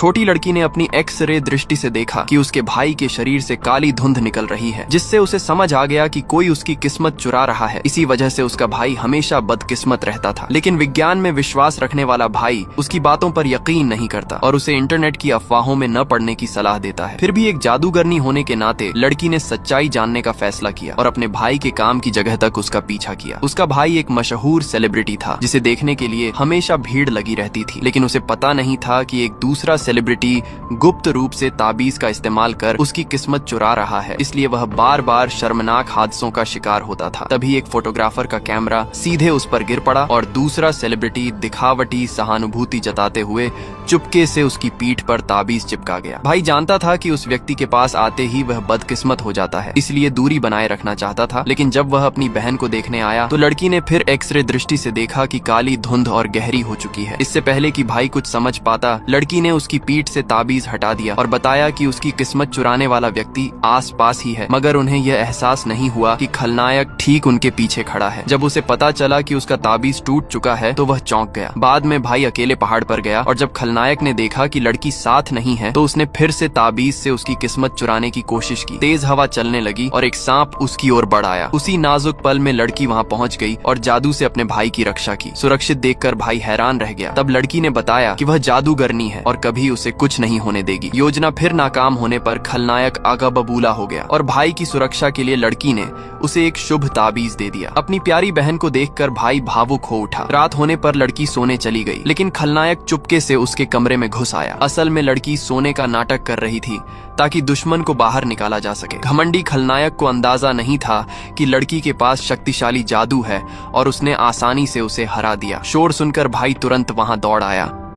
छोटी लड़की ने अपनी एक्स-रे दृष्टि से देखा कि उसके भाई के शरीर से काली धुंध निकल रही है, जिससे उसे समझ आ गया कि कोई उसकी किस्मत चुरा रहा है। इसी वजह से उसका भाई हमेशा बदकिस्मत रहता था। लेकिन विज्ञान में विश्वास रखने वाला भाई उसकी बातों पर यकीन नहीं करता और उसे इंटरनेट की अफवाहों में न पड़ने की सलाह देता है। फिर भी एक जादूगरनी होने के नाते लड़की ने सच्चाई जानने का फैसला किया और अपने भाई के काम की जगह तक उसका पीछा किया। उसका भाई एक मशहूर सेलिब्रिटी था जिसे देखने के लिए हमेशा भीड़ लगी रहती थी, लेकिन उसे पता नहीं था कि एक दूसरा सेलिब्रिटी गुप्त रूप से ताबीज का इस्तेमाल कर उसकी किस्मत चुरा रहा है। इसलिए वह बार बार शर्मनाक हादसों का शिकार होता था। तभी एक फोटोग्राफर का कैमरा सीधे उस पर गिर पड़ा और दूसरा सेलिब्रिटी दिखावटी सहानुभूति जताते हुए चुपके से उसकी पीठ पर ताबीज चिपका गया। भाई जानता था कि उस व्यक्ति के पास आते ही वह बदकिस्मत हो जाता है, इसलिए दूरी बनाए रखना चाहता था। लेकिन जब वह अपनी बहन को देखने आया तो लड़की ने फिर एक्सरे दृष्टि से देखा कि काली धुंध और गहरी हो चुकी है। इससे पहले कि भाई कुछ समझ पाता, लड़की ने उसकी पीठ से ताबीज हटा दिया और बताया कि उसकी किस्मत चुराने वाला व्यक्ति आस पास ही है। मगर उन्हें यह एहसास नहीं हुआ कि खलनायक ठीक उनके पीछे खड़ा है। जब उसे पता चला कि उसका ताबीज टूट चुका है तो वह चौंक गया। बाद में भाई अकेले पहाड़ पर गया और जब खलनायक ने देखा कि लड़की साथ नहीं है तो उसने फिर से ताबीज से उसकी किस्मत चुराने की कोशिश की। तेज हवा चलने लगी और एक सांप उसकी ओर बढ़ आया। उसी नाजुक पल में लड़की वहां पहुंच गई और जादू से अपने भाई की रक्षा की। सुरक्षित देखकर भाई हैरान रह गया। तब लड़की ने बताया कि वह जादूगरनी है और कभी उसे कुछ नहीं होने देगी। योजना फिर नाकाम होने पर खलनायक आगा बबूला हो गया और भाई की सुरक्षा के लिए लड़की ने उसे एक शुभ ताबीज दे दिया। अपनी प्यारी बहन को देखकर भाई भावुक हो उठा। रात होने पर लड़की सोने चली गई, लेकिन खलनायक चुपके से उसके कमरे में घुस आया। असल में लड़की सोने का नाटक कर रही थी ताकि दुश्मन को बाहर निकाला जा सके। घमंडी खलनायक को अंदाजा नहीं था कि लड़की के पास शक्तिशाली जादू है और उसने आसानी से उसे हरा दिया। शोर सुनकर भाई तुरंत वहां दौड़ आया।